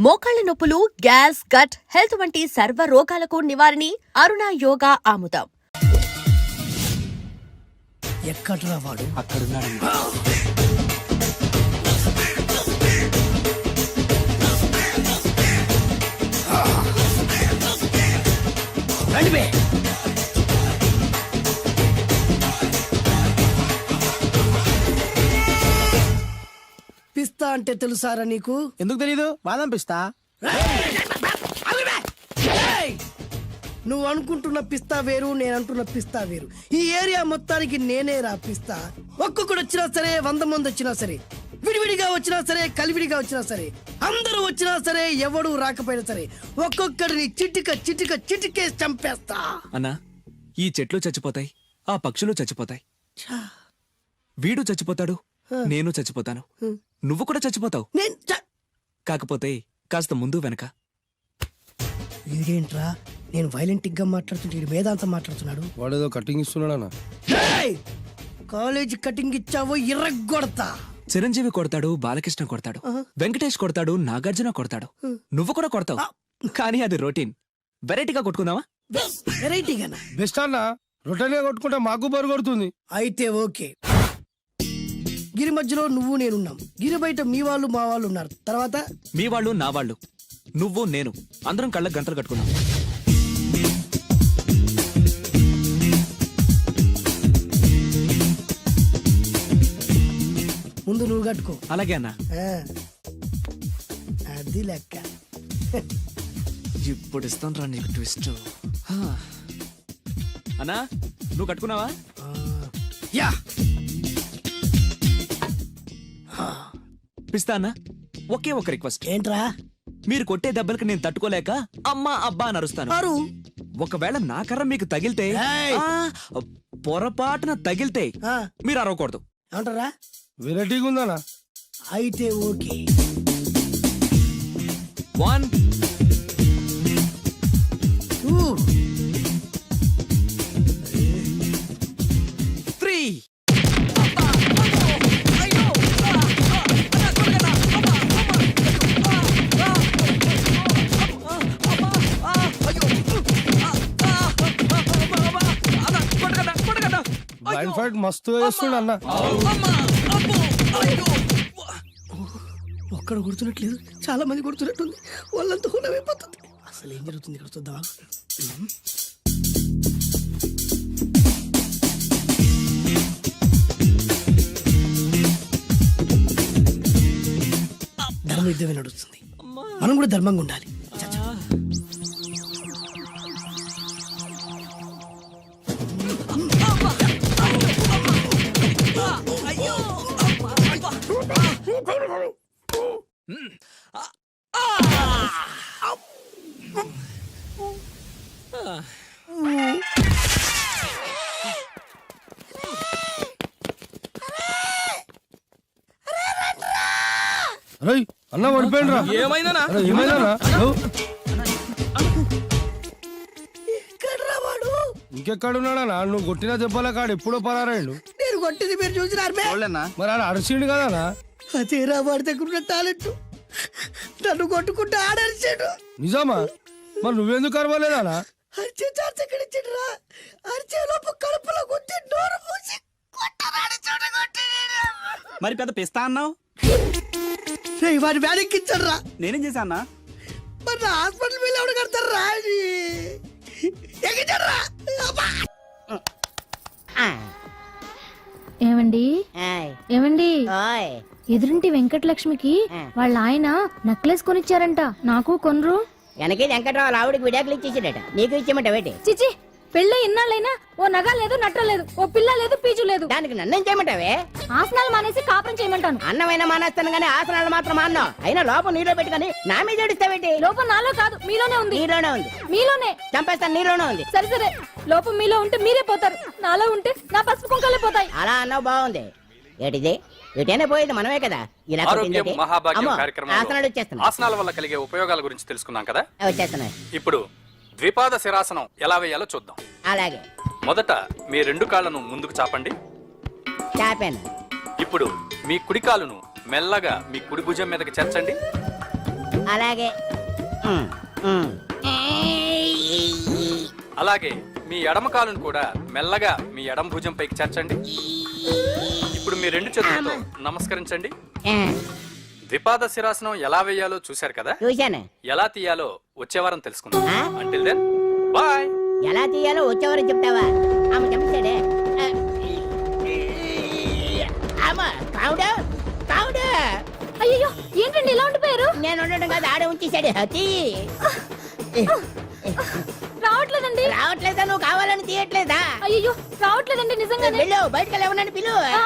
మోకాళ్ల నొప్పులు, gas, gut health వంటి సర్వ రోగాలకు నివారణి అరుణ యోగా ఆముదం. ఎక్కడ్రా వాడు? అక్కడున్నాడు. రండి. పిస్తా అంటే తెలుసారా నీకు? ఎందుకు తెలీదు? బాదం పిస్తా. నువ్వు అనుకుంటున్న పిస్తా వేరు, నేను అంటున్న పిస్తా వేరు. ఈ ఏరియా మొత్తానికి నేనే రా పిస్తా. ఒక్కొక్కడు వచ్చినా సరే, 100 మంది వచ్చినా సరే, విడివిడిగా వచ్చినా సరే, కలివిడిగా వచ్చినా సరే, అందరూ వచ్చినా సరే, ఎవడు రాకపోయినా సరే, ఒక్కొక్కడిని చిటికేసి చంపేస్తా. అన్నా, ఈ చెట్లు చచ్చిపోతాయి, ఆ పక్షులు చచ్చిపోతాయి, వీడు చచ్చిపోతాడు, నేను చచ్చిపోతాను, నువ్వు కూడా చచ్చిపోతావు. కాకపోతే కాస్త ముందు వెనక. వీడేంట్రా నేను వైలెంటిక్ గా మాట్లాడుతుంటే వేదాంతం మాట్లాడుతున్నాడు. వాడేదో కటింగ్ ఇస్తున్నాడా? కాలేజ్ కటింగ్ ఇచ్చావో ఇర్రగొడతా. చిరంజీవి కొడతాడు, బాలకృష్ణ కొడతాడు, వెంకటేష్ కొడతాడు, నాగార్జున కొడతాడు, నువ్వు కూడా కొడతావు. కానీ అది రొటీన్. వెరైటీగా కొట్టుకుందావా? వెరైటీగానా? బెస్ట్ అన్న. రొటీన్ గా కొట్టుకుంటే మాకు బరు కొడుతుంది. అయితే ఓకే. గిరి మధ్యలో నువ్వు నేనున్నాం. గిరి బయట మీ వాళ్ళు మా వాళ్ళు ఉన్నారు. తర్వాత మీ వాళ్ళు, నా వాళ్ళు, నువ్వు నేను అందరం కళ్ళకు గంటలు కట్టుకున్నాం. ముందు నువ్వు కట్టుకో. అలాగే అన్నా. అది లెక్క. ఇప్పుడు ఇస్తాను రా నీకు ట్విస్ట్. అన్నా, నువ్వు కట్టుకున్నావా? యా. పిస్తా అన్నా, ఒకే ఒక రిక్వెస్ట్. ఏంట్రా? మీరు కొట్టే దెబ్బలకి నేను తట్టుకోలేక అమ్మా అబ్బా అని అరుస్తాను. ఒకవేళ నా కర్ర మీకు తగిలితే, పొరపాటున తగిలితే మీరు అరవకూడదు. ఏమంటారా? వెరైటీగా ఉందనా? అయితే ఓకే. 1 2 3. బ్లైండ్ ఫైట్ మస్తు చేస్తుండ అన్న. ఒక్కడ గుర్తున్నట్లేదు, చాలా మంది గుర్తున్నట్టుంది. వాళ్ళంతా హులమైపోతుంది. అసలు ఏం జరుగుతుంది ఇక్కడ చూద్దామా? ధర్మ యుద్ధమే నడుస్తుంది. మనం కూడా ధర్మంగా ఉండాలి. అన్న పడిపోయిండ్రా. ఏమైందనా? ఇంకెక్కడున్నాడా? నువ్వు కొట్టిన దెబ్బల కాడు ఎప్పుడో పరారాడు. నేను కొట్టింది మీరు చూసినారు. మరి ఆయన అరిసిండు కదా? అదేరా వాడి దగ్గర ఉన్న టాలెంట్. నన్ను కొట్టుకుంటూ ఆడరిచాడు. నిజమా? మరి నువ్వెందుకు అరవలేదా? అరిచే ఛాన్స్ ఎక్కడ ఇచ్చాడురా? అరిచే లోపు కడుపులో కొట్టి నోరు మూసి కొట్టరాడు చూడగొట్టి. మరి పెద్ద పిస్తా అన్నావు? వాడి వ్యాధికిచ్చాడు రా. నేనేం చేశా అన్నా? మరి నా హాస్పిటల్ బిల్ ఎవడు కడతారు రా? ఏమండి ఏమండి, ఎదురింటి వెంకటలక్ష్మికి వాళ్ళ ఆయన నెక్లెస్ కొనిచ్చారంట. నాకు కొనరు? వెనకే వెంకట్రావు ఆవిడకి విడాకులు ఇచ్చేసాడట. నీకు ఇచ్చేమంట వేటి? చిచి, పెళ్ళి ఇన్నాళ్ళైనా ఓ నగ లేదు, నట్ట లేదు, ఓ పిల్ల లేదు, పీచు లేదు. దానికి నన్నేం చేయమంటావే? ఆసనాలు మానేసి కాపురం చేయమంటాను. అన్నమైనా మానేస్తాను గానీ ఆసనాలు మాత్రం మాన్నావు. అయినా లోపం నీలో పెట్టుకుని నా మీద ఏడుస్తావేటి? లోపం నాలో కాదు, మీలోనే ఉంది. నీలోనే ఉంది. మీలోనే చంపేస్తాను. నీలోనే ఉంది. సరే సరే, లోపం మీలో ఉంటే మీరే పోతారు, నాలో ఉంటే నా పసుపు కుంకలే పోతాయి. అలా అన్నావు, బాగుంది. ఏటిది? ఎటైనా పోయేది మనమే కదా. ఇలా ఆరోగ్యం మహాభాగ్యం కార్యక్రమంలో ఆసనాలు వచ్చేస్తున్నాయి. ఆసనాల వల్ల కలిగే ఉపయోగాల గురించి తెలుసుకున్నాం కదా. వచ్చేస్తున్నాయి. ఇప్పుడు ద్విపాద శిరాసనం ఎలా వేయాలో చూద్దాం. అలాగే. మొదట మీ 2 కాళ్ళను ముందుకు చాపండి. చాపాను. ఇప్పుడు మీ కుడి కాలును మెల్లగా మీ కుడి భుజం మీదకి చేర్చండి. అలాగే అలాగే మీ ఎడమ కాలును కూడా మెల్లగా మీ ఎడమ భుజం పైకి చేర్చండి. ఇప్పుడు మీ రెండు చేతులతో నమస్కరించండి. ద్విపాద శిరాసనం ఎలా వేయాలో చూశారు కదా, చూశాను. ఎలా తీయాలో వచ్చే వారం తెలుసుకుందాం. Until then bye. ఎలా తీయాలో వచ్చేవారు చెప్తావా? ఆమె చెప్పాడే. కావుడా కావుడా. అయ్యో ఏంటండి ఇలా ఉండిపోయారు? నేను ఉండడం కాదు, ఆడే ఉంచేసాడు. హతి రావట్లేదండి. రావట్లేదా? నువ్వు కావాలని తీయట్లేదా? అయ్యో రావట్లేదండి నిజంగానే. వెళ్ళు, బయటకు వెళ్ళమని పిలు. ఆ,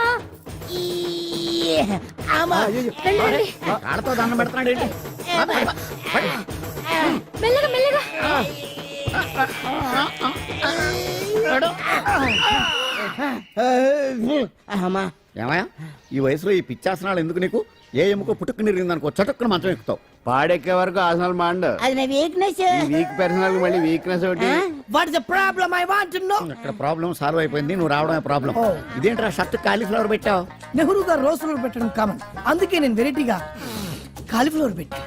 వెళ్ళండి. కాళ్ళతో దండం పెడుతున్నాడు ఏంటి? మెల్లగా మెల్లగా. అమ్మా, ఏమయ్యా ఈ వయసులో ఈ పిచ్చాసనాలు ఎందుకు నీకు? ఏ ఎముకో పుట్టుకు నిరిగిందనుకో చటుక్కున మంచం ఎక్కుతావు. పాడెక్కే వరకు ఆసనాలు మాండు. అది నా వీక్నెస్. వీక్ పర్సనల్ మళ్ళీ వీక్నెస్ ఒకటి. What is the problem? I want to know. ఇక్కడ ప్రాబ్లం సాల్వ్ అయిపోయింది, నువ్వు రావడమే ప్రాబ్లం. ఇదేంట్రా షర్ట్ కాలీఫ్లవర్ పెట్టావు? నెహ్రూ గారు రోజ్ ఫ్లవర్ పెట్టడం కామన్, అందుకే నేను వెరైటీగా కాలీఫ్లవర్ పెట్టా.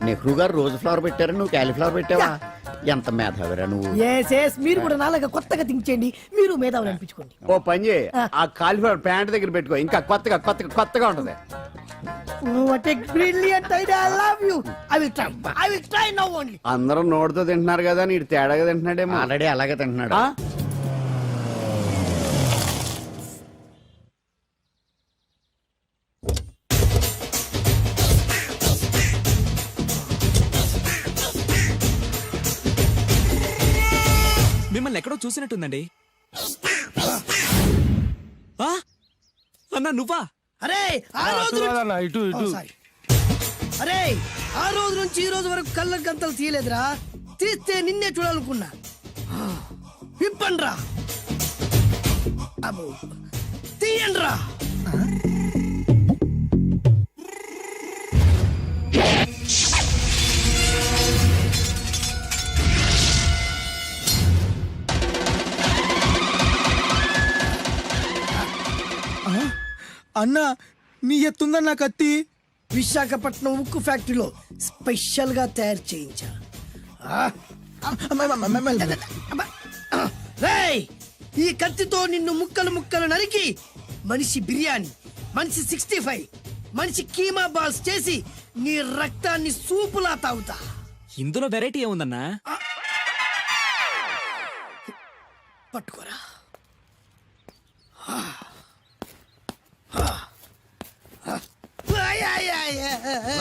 నెహ్రూ గారు రోజు ఫ్లవర్ పెట్టారు, నువ్వు కాలీఫ్లవర్ పెట్టావా? ఎంత మేధావిరా నువ్వు. ఎస్ మీరు కూడా నాలాగా కొత్తగా థింక్ చేయండి, మీరు మేధావులు అనిపించుకోండి. ఓ పని చేయి, ఆ కాలిఫ్లవర్ ప్యాంట్ దగ్గర పెట్టుకో, ఇంకా కొత్తగా ఉంటది. What a brilliant idea. I love you. I will try now only. అందరూ నోటితో తింటున్నారు కదా, నీడు తేడాగా తింటున్నాడేమో. ఆల్రెడీ అలాగే తింటున్నాడు. ఆ? మిమ్మల్ని ఎక్కడో చూసినట్టుందండి. ఆ? అన్నా నువ్వా? అరే ఆ రోజు కాదన్నా, ఇటు ఇటు. అరే ఆ రోజు నుంచి ఈ రోజు వరకు కళ్ళ గంతలు తీయలేదురా. తీస్తే నిన్నే చూడాలనుకున్నా. విప్పండ్రా. అబ్బో తీయండ్రా. అన్నా నీ ఎత్తుందన్న కత్తి. విశాఖపట్నం ఉక్కు ఫ్యాక్టరీలో స్పెషల్ గా తయారు చేయించా. రేయ్, ఈ కత్తితో నిన్ను ముక్కలు ముక్కలు నరికి మనిషి బిర్యానీ, మనిషి 65, మనిషి కీమా బాల్స్ చేసి నీ రక్తాన్ని సూపులా తాగుతా. ఇందులో వెరైటీ ఏముందన్నా? పట్టుకోరా.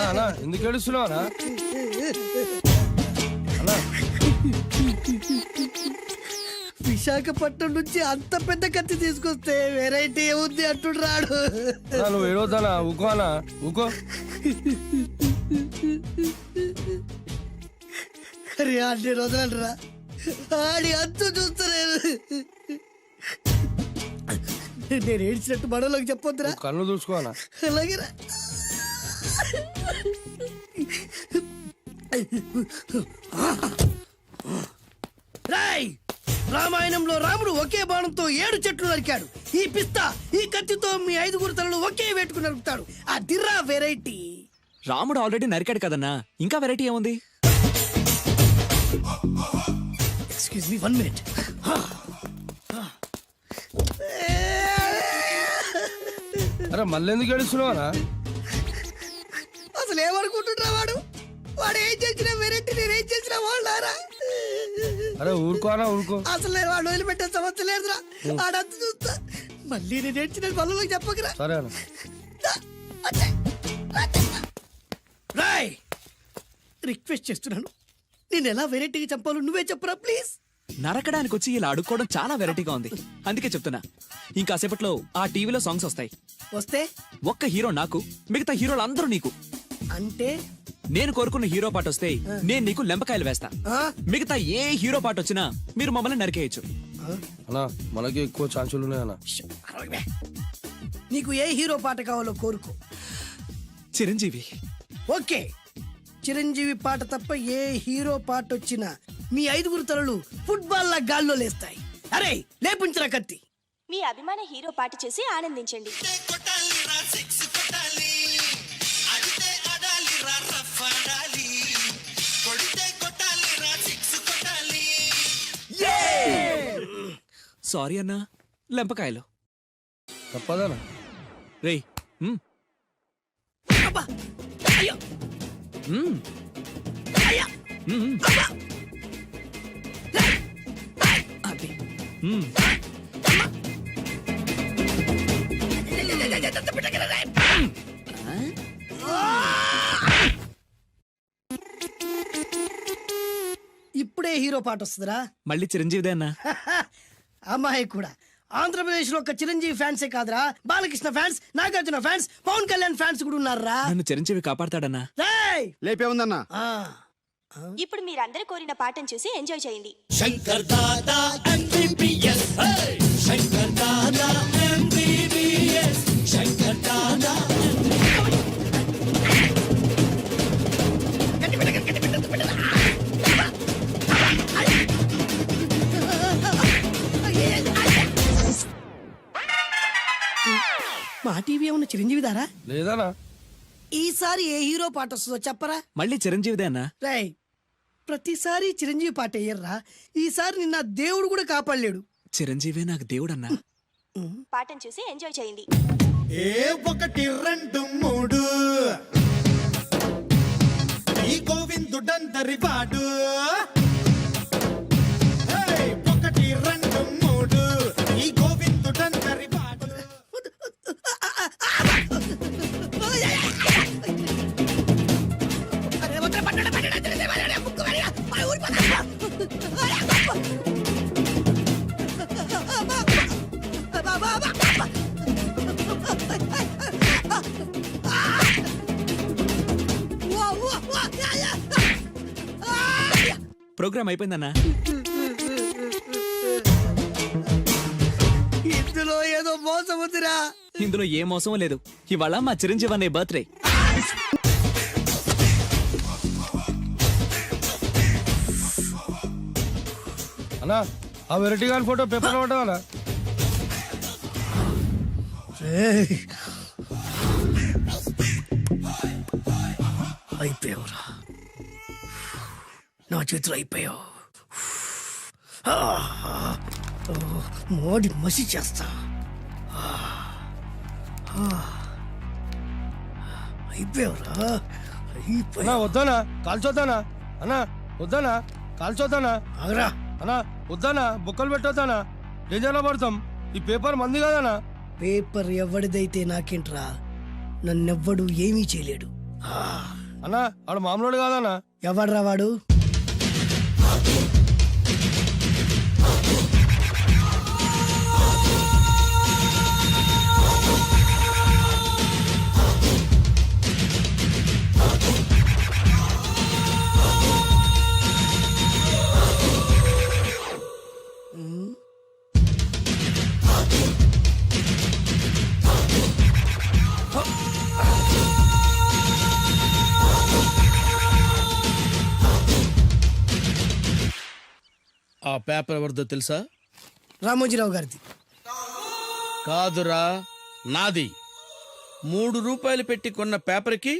అన్నా ఎందుకు ఏడుస్తున్నావా? విశాఖపట్నం నుంచి అంత పెద్ద కత్తి తీసుకొస్తే వెరైటీ ఏముంది అంటుడు రాడు. నువ్వు ఏడవద్దనా, ఊకో అన్నా ఊకో. అరే అన్ని రోజులరా, ఆడి అంతు చూస్తలేరు. నేను ఏడ్చినట్టు మనలోకి చెప్పొద్దురా. కన్ను చూసుకోనా? అలాగేరా. రాయ్, రామాయణంలో రాముడు ఒకే బాణంతో 7 చెట్లు నరికాడు. ఈ పిస్తా ఈ కత్తితో మీ 5 తలలు ఒకే వేటుకు నరుకుతాడు. ఆ దిర్రా వెరైటీ. రాముడు ఆల్రెడీ నరికాడు కదన్నా, ఇంకా వెరైటీ ఏముంది? Excuse me 1 minute. అరే మళ్ళీ ఎందుకు ఏడుస్తున్నావా? అసలు ఏమనుకుంటున్నా వాడు ఏం చేసిన వెరైటీ, నేను ఏం చేసిన వాళ్ళారా. అరే ఊరుకోనా ఊరుకో. అసలు నేను వాడు వదిలిపెట్టే సమస్య లేదురా. ఆడంతా చూస్తా. మళ్ళీ నేను ఏడ్చిన పనులకు చెప్పకరా. సరే అన్న. రాయ్, రిక్వెస్ట్ చేస్తున్నాను, నేను ఎలా వెరైటీగా చంపాలో నువ్వే చెప్పరా ప్లీజ్. నరకడానికి వచ్చి ఇలా అడుక్కోవడం చాలా వెరైటీగా ఉంది, అందుకే చెప్తున్నా. ఇంకాసేపట్లో ఆ టీవీలో సాంగ్స్ వస్తాయి. వస్తే ఒక్క హీరో నాకు, మిగతా హీరోలు అందరూ నీకు. అంటే నేను కోరుకున్న హీరో పాట వస్తే నేను నీకు లెంపకాయలు వేస్తా. ఆ? మిగతా ఏ హీరో పాట వచ్చినా మీరు మమ్మల్ని నరికేయచ్చు. అన్నా మనకి ఎక్కువ ఛాన్సులు ఉన్నాయన్నా. నీకు ఏ హీరో పాట కావాలో కోరుకో. చిరంజీవి. ఓకే, చిరంజీవి పాట తప్ప ఏ హీరో పాట వచ్చినా మీ 5 తలలు ఫుట్బాల్ లా గాల్లో లేస్తాయి. అరే లేపించరా కత్తి. మీ అభిమాన హీరో పాట చేసి ఆనందించండి. కొట్టాలి రా 6 కొట్టాలి, అడితే అడాలి రా రఫ్ అడాలి. సారీ అన్నా, లెంపకాయలు. తప్పదనా? రేయ్ మ్, అబ్బా! అయ్యో! మ్, అయ్యా! మ్, అది. మ్. ఇప్పుడే హీరో పాట వస్తుందిరా. మళ్ళీ చిరంజీవిదే అన్నా. అమ్మాయి కూడా ఆంధ్రప్రదేశ్ లో ఒక చిరంజీవి ఫ్యాన్సే కాదురా, Balakrishna fans, Nagarjuna fans, Pawan Kalyan fans కూడా ఉన్నారా. నన్ను చిరంజీవి కాపాడతాడన్నా. రేయ్! లేపే ఉందన్నా. ఆ, ఇప్పుడు మీరందరూ కోరిన పాటను చూసి ఎంజాయ్ చేయండి. మా టీవీ ఏమన్నా చిరంజీవి దారా? లేదనా? ఈసారి ఏ హీరో పాట వస్తుందో చెప్పరా. మళ్ళీ చిరంజీవిదే అన్నా. రేయ్, ప్రతిసారి చిరంజీవి పాట వేయర్రా. ఈసారి నిన్న దేవుడు కూడా కాపాడలేడు. చిరంజీవే నాకు దేవుడన్నా. పాటను చూసి ఎంజాయ్ చేయండి. ఏ 1 2 3 ఈ గోవిందుడందరి వాడు. 1 2 3 ఈ గోవిందుడందరి వాడు. ప్రోగ్రామ్ అయిపోయిందన్నా. ఇందులో ఏదో మోసం ఉందిరా. ఇందులో ఏ మోసం లేదు. ఇవాళ మా చిరంజీవి అనే బర్త్డే. అన్నా ఆ వెరైటీ గాని ఫోటో పేపర్ పడ్డా? రేయ్, అయిపోయావురా, నా చేతులు అయిపోయావు. మోడి మసి చేస్తా. అయిపోయావురా, అన్నా అయిపోయావు. వద్దానా? కాల్చొద్దానా? అన్నా వద్దానా? కాల్చొద్దానా? ఆగరా. అన్నా వద్దానా? బొక్కలు పెట్టొద్దానా? డేంజర్లో పడతాం. ఈ పేపర్ మంది కదనా? పేపర్ ఎవడిదైతే నాకేంట్రా, నన్నెవ్వడు ఏమీ చేయలేడు. అన్నా ఆడు మామూలు కాదనా? ఎవడ్రా వాడు? ఆ పేపర్ ఎవరిదో తెలుసా? రామోజీరావు గారిది. కాదురా, నాది. 3 రూపాయలు పెట్టి కొన్న పేపర్కి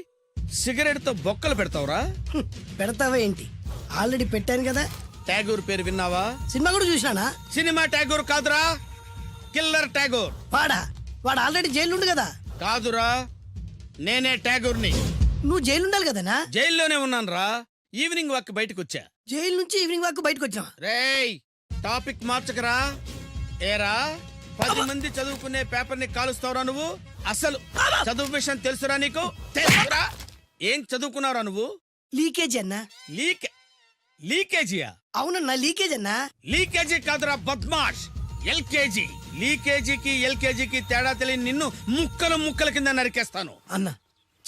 సిగరెట్తో బొక్కలు పెడతావురా? పెడతావా ఏంటి? ఆల్రెడీ పెట్టాను కదా. ట్యాగూర్ పేరు విన్నావా? సినిమా కూడా చూసినానా? సినిమా ట్యాగూర్ కాదురా, కిల్లర్ ట్యాగూర్. వాడు ఆల్రెడీ జైలు ఉండు కదా. కాదురా, నేనే ట్యాగూర్ని. నువ్వు జైలు ఉండాలి కదనా? జైల్లోనే ఉన్నాను రా. ఈవినింగ్ వాక్ బయటకు వచ్చా. జైలు నుంచి ఈవినింగ్ వాక్ బయటకు వచ్చినా. రేయ్, టాపిక్ మార్చకరా. ఏరా, 10 మంది చదువుకునే పేపర్ ని కాలుస్తావురా నువ్వు? అసలు చదువు విషయం తెలుసురా నీకు? తెలుసురా? ఏం చదువుకున్నావురా నువ్వు? లీకేజ్ అన్నా. లీకేజీయా? అవునన్నా, లీకేజ్ అన్నా. లీకేజీ కాదురా బద్మాష్, ఎల్కేజీ. లీకేజీకి ఎల్కేజీకి తేడా తెలియని నిన్ను ముక్కలు ముక్కల కింద నరికేస్తాను. అన్నా,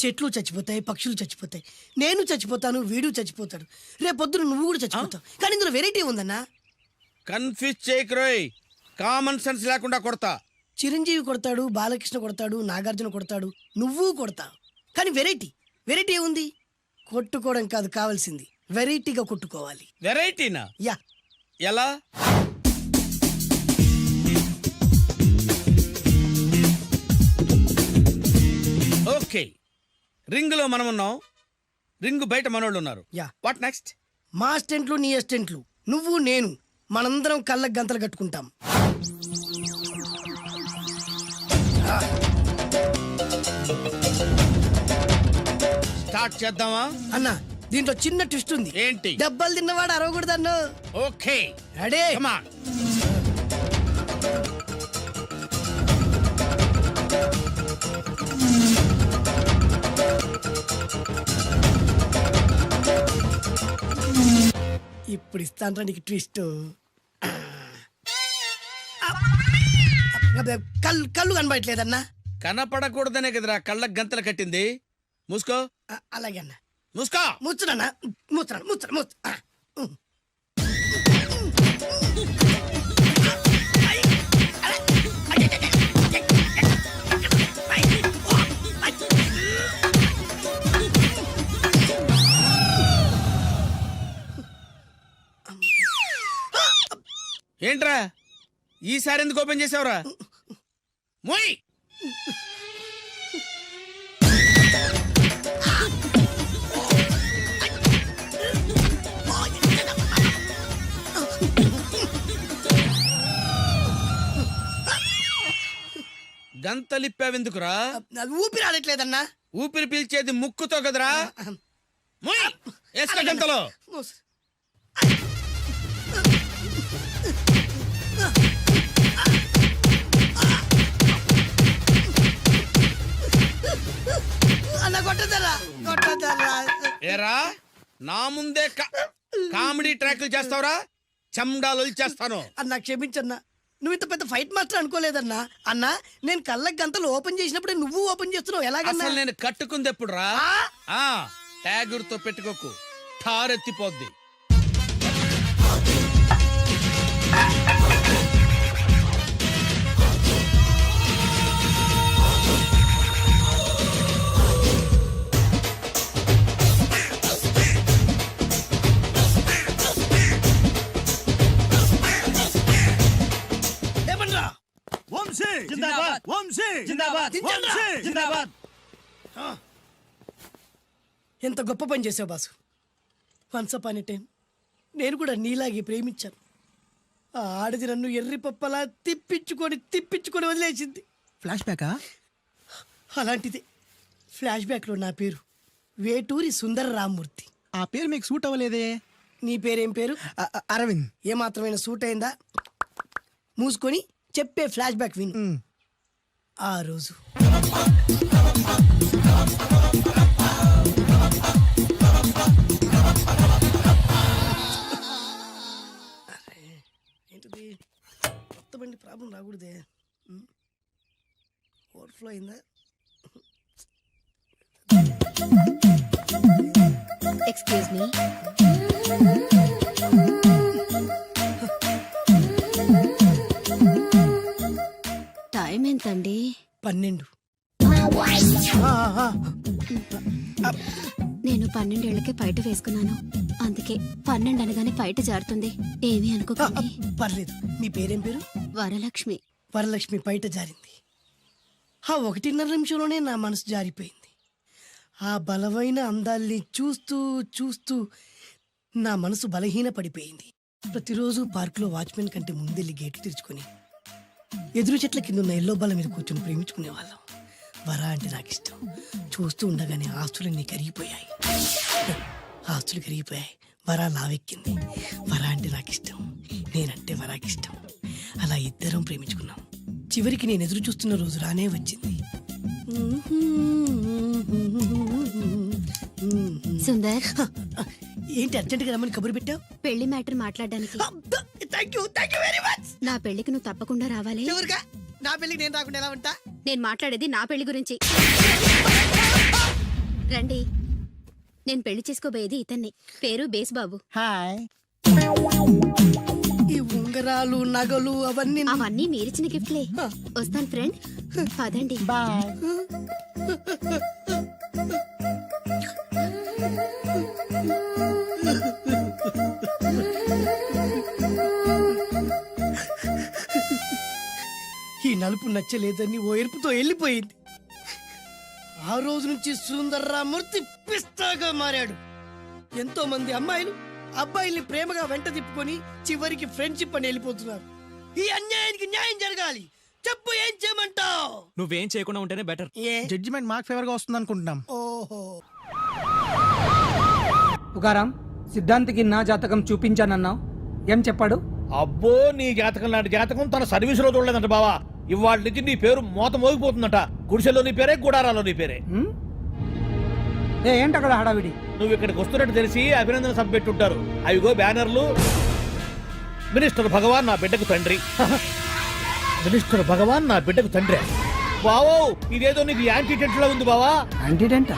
చెట్లు చచ్చిపోతాయి, పక్షులు చచ్చిపోతాయి, నేను చచ్చిపోతాను, వీడు చచ్చిపోతాడు, రేపొద్దున నువ్వు కూడా చచ్చిపోతావు. కానీ ఇందులో వెరైటీ ఉందన్నా. కన్ఫ్యూజ్ చేయకురోయ్, కామన్ సెన్స్ లేకుండా కొడతా. చిరంజీవి కొడతాడు, బాలకృష్ణ కొడతాడు, నాగార్జున కొడతాడు, నువ్వు కొడతావు. కానీ వెరైటీ ఉంది. కొట్టుకోవడం కాదు కావాల్సింది, వెరైటీగా కొట్టుకోవాలి. వెరైటీనా? యా. ఎలా? ఓకే, రింగ్ లో మనం ఉన్నాం, రింగ్ బయట మనోళ్ళు ఉన్నారు. యా. What next? మా అసిస్టెంట్లు, నీ అసిస్టెంట్లు, నువ్వు నేను మనందరం కళ్ళకు గంతలు కట్టుకుంటాం. స్టార్ట్ చేద్దామా? అన్న దీంట్లో చిన్న ట్విస్ట్ ఉంది. ఏంటి? దెబ్బలు తిన్నవాడు అరవకూడదన్ను. Okay, ready? Come on. ఇప్పుడు ఇస్తాను నీకు ట్విస్ట్. కళ్ళు కనబడట్లేదన్నా. కనపడకూడదనే కదరా కళ్ళకు గంతలు కట్టింది. మూసుకో. అలాగే అన్న. మూసుకో. ముచ్చునన్నా. ముచ్చున. ఏంట్రా ఈసారి ఎందుకు ఓపెన్ చేసావురా? మోయ్. గంతలిప్పావెందుకురా? ఊపిరి ఆడట్లేదన్నా. ఊపిరి పీల్చేది ముక్కుతో కదరా. మోయ్. వేసుకో గంతలో. అన్న కొట్టదరా. ఏరా నా ముందే కామెడీ ట్రాక్లు చేస్తావురా? చెమ్డాలు చేస్తాను. అన్నా క్షమించన్నా, నువ్వు ఇంత పెద్ద ఫైట్ మాస్టర్ అనుకోలేదన్నా. అన్నా నేను కళ్ళకి గంతలు ఓపెన్ చేసినప్పుడే నువ్వు ఓపెన్ చేస్తున్నావు. ఎలాగన్నా? అసలు నేను కట్టుకుంది ఎప్పుడు రా? ట్యాగుర్తో పెట్టుకోకు, ఠారెత్తిపోద్ది. ఎంత గొప్ప పని చేసావు boss. Once upon a time నేను కూడా నీలాగే ప్రేమించాను. ఆ ఆడది నన్ను ఎర్రి పప్పలా తిప్పించుకొని వదిలేసింది. ఫ్లాష్ బ్యాకా? అలాంటిది ఫ్లాష్ బ్యాక్లో నా పేరు వేటూరి సుందర రామ్మూర్తి. ఆ పేరు మీకు సూట్ అవ్వలేదే. నీ పేరేం పేరు? అరవింద్. ఏమాత్రమైన సూట్ అయిందా? మూసుకొని చెప్పే ఫ్లాష్ బ్యాక్ విను. ఆ రోజు ఏంటిది? కొత్త బండి ప్రాబ్లం రాకూడదే. ఓవర్ఫ్లో అయిందా? Excuse me. టైం ఎంతండి? 12. నేను 12 ఏళ్లకే పైట వేసుకున్నాను. అందుకే 12 అనగానే పైట జారుతుంది. ఏమీ అనుకోకండి. పర్లేదు. మీ పేరేం పేరు? వరలక్ష్మి. వరలక్ష్మి పైట జారింది. ఆ 1.5 నిమిషంలోనే నా మనసు జారిపోయింది. ఆ బలమైన అందాల్ని చూస్తూ నా మనసు బలహీన పడిపోయింది. ప్రతిరోజు పార్కులో వాచ్మెన్ కంటే ముందెళ్ళి గేట్లు తెరుచుకొని ఎదురు చెట్ల కింద ఉన్న ఎల్లో బాల మీద కూర్చొని ప్రేమించుకునేవాళ్ళం. వరా అంటే నాకు ఇష్టం. చూస్తూ ఉండగానే ఆస్తులన్నీ కరిగిపోయాయి. వరా లావెక్కింది. వరా అంటే నాకు ఇష్టం, నేనంటే వరాకి ఇష్టం. అలా ఇద్దరం ప్రేమించుకున్నాం. చివరికి నేను ఎదురు చూస్తున్న రోజు రానే వచ్చింది. సుందర్, ఏంటి అర్జెంట్గా రమ్మని కబురు పెట్టావు? పెళ్లి మ్యాటర్ మాట్లాడడానికి. Thank you very much. నా పెళ్లికి నువ్వు తప్పకుండా రావాలి. ఎవరుగా? నా పెళ్లికి నేను రాకుండా ఎలా ఉంటా? నేను మాట్లాడేది నా పెళ్లి గురించి. రండి. నేను పెళ్లి చేసుకోబోయేది ఇతన్ని. పేరు బేస్బాబు. హాయ్. ఈ ఉంగరాలు నగలు అవన్నీ మీరిచ్చిన గిఫ్ట్లే. వస్తాను ఫ్రెండ్. పదండి. బాయ్. ఈ నలుపు నచ్చలేదని ఓ ఎరుపుతో వెళ్ళిపోయింది. ఆ రోజు నుంచి సుందర్రామూర్తి పిస్తాగా మారాడు. ఎంతో మంది అమ్మాయిలు అబ్బాయిల్ని ప్రేమగా వెంట తిప్పుకొని చివరికి ఫ్రెండ్షిప్ అని వెళ్ళిపోతున్నారు. ఈ అన్యాయానికి న్యాయం జరగాలి. చెప్పు, ఏం చేయమంటావు? నువ్వేం చేయకుండా ఉంటేనే బెటర్. ఏ? జడ్జిమెంట్ మాకు ఫేవర్ గా వస్తుంది అనుకుంటున్నాం. ఓహో, తుకారాం, సిద్ధాంతికి నా జాతకం చూపించానన్నావు, ఏం చెప్పాడు? అబ్బో, నీ జాతకం లాంటి జాతకం తన సర్వీసులో చూడలేదంట బావా. ఇవాళ నుంచి నీ పేరు మోత మోగిపోతుందట. గుడిసెలో నీ పేరే, గుడారాలో నీ పేరే. ఏంటి అక్కడ హడావిడి? నువ్వు ఇక్కడికి వస్తున్నట్టు తెలిసి అభినందన సభ పెట్టుంటారు. అవిగో బ్యానర్లు. మినిస్టర్ భగవాన్ నా బిడ్డకు తండ్రి. మినిస్టర్ భగవాన్ నా బిడ్డకు తండ్రి. బావో, ఇదేదో నీకు యాంటీ టెంట్ లో ఉంది బావా. యాంటీడెంట్?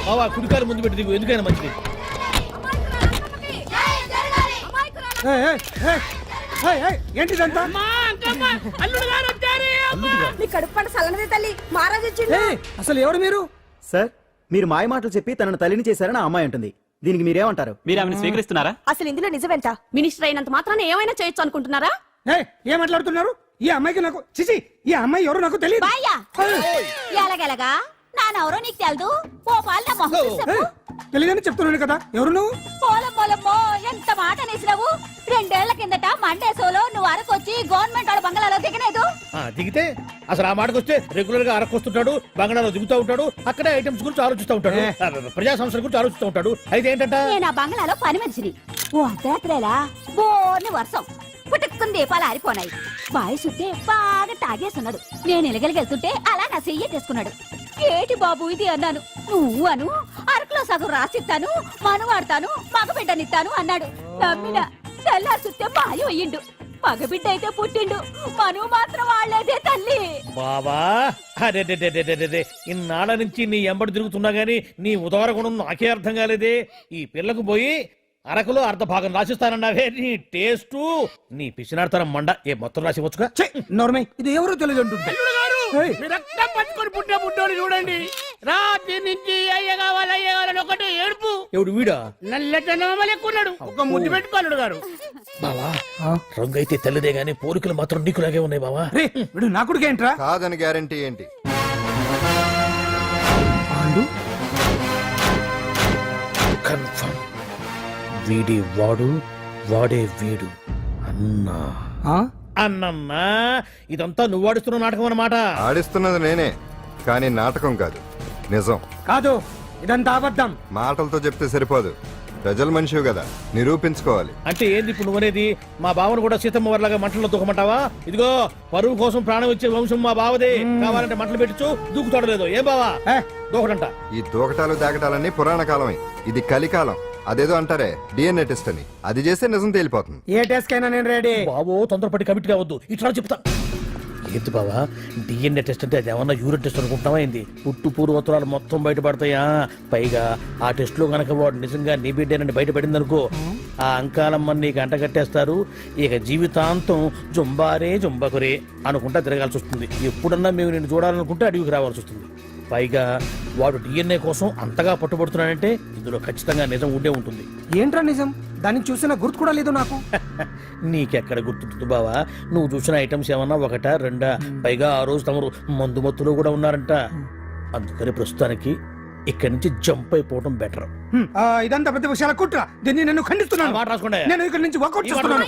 బావా, కుడికారు ముందు పెట్టి దిగు, ఎందుకైనా మంచిది. ఏంటిదంతా? అసలు ఎవరు మీరు? సార్, మీరు మాయ మాటలు చెప్పి తనను తల్లిని చేశారని ఆ అమ్మాయి ఉంటుంది. దీనికి మీరేమంటారు? మీరు ఆమెను స్వీకరిస్తున్నారా? అసలు ఇందులో నిజమేంట? మినిస్టర్ అయినంత మాత్రాన ఏమైనా చేయొచ్చు అనుకుంటున్నారా? ఏం మాట్లాడుతున్నారు? ఈ అమ్మాయికి నాకు చిచి, ఈ అమ్మాయి ఎవరు నాకు తెలియదు. ఎలాగెలగా నానెవరో నీకు తెలదు. ఓ పాల తెలియదని చెప్తున్నాను కదా. ఎవరు నువ్వు? పోలమ్మోలమ్మో, ఎంత మాట అనేసినావు. 2 ఏళ్ల కిందట మండేసోలో నువ్వు అరకొచ్చి గవర్నమెంట్ వాళ్ళ బంగ్లాలో దిగలేదు. దిగితే అసలు ఆ మాటకు వస్తే రెగ్యులర్ గా అరకొస్తుంటాడు, బంగాళాలో దిగుతూ ఉంటాడు, అక్కడే ఐటమ్స్ గురించి ఆలోచిస్తూ ఉంటాడు, ప్రజా సంస్థల గురించి ఆలోచిస్తూ ఉంటాడు. అయితే ఏంటంట, నేను ఆ బంగ్లాలో పని మనిషిని. ఓ అర్ధరాత్రేలా బోర్ని వర్షం పుట్టుకుని దీపాలు ఆరిపోనాయి. బాయ్ సుట్టే బాగా తాగేస్తున్నాడు. నేను ఎలగలిగెళ్తుంటే అలా నా చెయ్యి తీసుకున్నాడు. ఏటి బాబు ఇది అన్నాను. నువ్వు అను, అరకులో సగం రాసిస్తాను, మనువాడతాను, మగబిడ్డనిస్తాను అన్నాడు. నమ్మిన తెల్లారి సుత్తే మాయం అయ్యిండు. మగబిడ్డ అయితే పుట్టిండు, మనువు మాత్రం వాళ్ళేదే తల్లి. బాబా అరే, ఇన్నాళ్ళ నుంచి నీ ఎంబడి తిరుగుతున్నా గానీ నీ ఉదార గుణం నాకే అర్థం కాలేదే. ఈ పిల్లకు పోయి అరకులో అర్ధ భాగం రాసిస్తానన్నావే. నీ టేస్టు, నీ పిచ్చినాడతనం మండ. ఏ మొత్తం రాసి వచ్చుగా. నోర్మై, ఇది ఎవరు తెలియదు అంటుంది. రక్తం పట్టుకొని పుట్టే పుట్టోని చూడండి. రాత్రి నుంచి అయ్య కావాలని ఒకటి ఏడుపు. ఎవడు వీడా? నల్లెక్కున్నాడు. ఒక ముద్దు పెట్టుకోలేడు గారు. బావా, రంగు అయితే తెల్లదే గానీ పోలికలు మాత్రం నీకులాగే ఉన్నాయి బావా. వీడు నా కొడుకు ఏంట్రా? కాదని గ్యారంటీ ఏంటి? కన్ఫర్మ్. వీడి వాడు, వాడే వీడు. అన్నా అన్నన్నా, ఇదంతా నువ్వు ఆడిస్తున్న నాటకం అన్నమాట. ఆడిస్తున్నది నేనే, కానీ నాటకం కాదు, నిజం. కాదు, ఇదంతా అబద్ధం. మాటలతో చెప్తే సరిపోదు, ప్రజల మనిషివి కదా, నిరూపించుకోవాలి. అంటే ఏంది ఇప్పుడు నువ్వనేది? మా బావను కూడా సీతమ్మ వారిలాగా మంటల్లో దూకమంటావా? ఇదిగో, పరువు కోసం ప్రాణం ఇచ్చే వంశం మా బావదే. కావాలంటే మంటలు పెట్టచ్చు, దూకుతాడలేదు. ఏం బావా దూకడంట? ఈ దూకటాలు దాకటాలన్నీ పురాణ కాలమే, ఇది కలికాలం. అదేదో అంటారే డిఎన్ఏ టెస్ట్ అని, అది చేస్తే నిజం తేలిపోతుంది. ఏ టెస్ట్ కైనా నేను రెడీ. బాబో, తొందరపడి కమిట్ కావద్దు, ఇట్లా చెప్తా. ఏంటి బావా, డిఎన్ఏ టెస్ట్ అంటే అది ఏమన్నా యూరిన్ టెస్ట్ అనుకుంటున్నావా ఏంది? పుట్టు పూర్వోత్తరాలు మొత్తం బయటపడతాయా? పైగా ఆ టెస్ట్ లో గనక వాడు నిజంగా నీ బిడ్డేనని బయటపడింది అనుకో, ఆ అంకాలమ్మని నీకు అంట కట్టేస్తారు. ఇక జీవితాంతం జుంబారే జుంబకురే అనుకుంటా తిరగాల్సి వస్తుంది. ఎప్పుడన్నా మేము నిన్ను చూడాలనుకుంటే అడవికి రావాల్సి వస్తుంది. పైగా వాడు డిఎన్ఏ కోసం అంతగా పట్టుబడుతున్నాడంటే ఇందులో ఖచ్చితంగా నిజం ఉండే ఉంటుంది. ఏంట్రా నిజం? దాన్ని చూసిన గుర్తు కూడా లేదు నాకు. నీకెక్కడ గుర్తుంటుంది బావా? నువ్వు చూసిన ఐటమ్స్ ఏమన్నా ఒకటా రెండా? పైగా ఆ రోజు తమరు మందు మత్తులో కూడా ఉన్నారంట. అందుకని ప్రస్తుతానికి ఇక్కడి నుంచి జంప్ అయిపోవడం బెటర్. ఇదంతా పెద్ద విషయాల కుట్ర. దీన్ని నేను ఖండిస్తున్నాను. మాట రాసుకోండి. నేను ఇక్కడి నుంచి వాకౌట్ చేస్తున్నాను.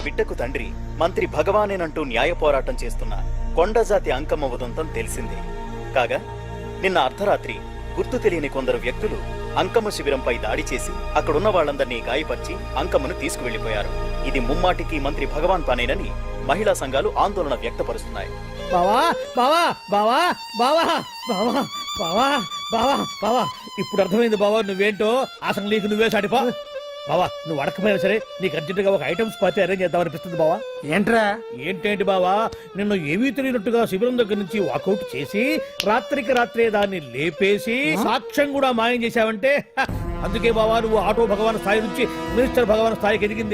బిడ్డకు తండ్రి మంత్రి భగవానేనంటూ న్యాయ పోరాటం చేస్తున్న కొండజాతి అంకమ్మ ఉదంతం తెలిసిందే. కాగా నిన్న అర్ధరాత్రి గుర్తు తెలియని కొందరు వ్యక్తులు అంకమ్మ శిబిరంపై దాడి చేసి అక్కడున్న వాళ్ళందరినీ గాయపరిచి అంకమ్మను తీసుకువెళ్లిపోయారు. ఇది ముమ్మాటికి మంత్రి భగవాన్ పనేనని మహిళా సంఘాలు ఆందోళన వ్యక్తపరుస్తున్నాయి. బావా బావా బావా బావా బావా బావా బావా బావా ఇప్పుడు అర్థమైంది బావా నువ్వేంటో. అసలు నీకు నువ్వే సాటిపా. బావా, నువ్వు అడకపోయినా సరే నీకు అర్జెంటుగా ఒక ఐటమ్స్ పార్టీ అరేంజ్ చేద్దామనిపిస్తుంది బావా. ఏంట్రా? ఏంటేంటి బావా, నిన్ను ఏమీ తెలియనట్టుగా శిబిరం దగ్గర నుంచి వాకౌట్ చేసి రాత్రికి రాత్రే దాన్ని లేపేసి సాక్ష్యం కూడా మాయం చేశావంటే అందుకే బావా నువ్వు ఆటో భగవాన్ స్థాయి నుంచి మినిస్టర్ భగవాన్ స్థాయికి ఎదిగింది.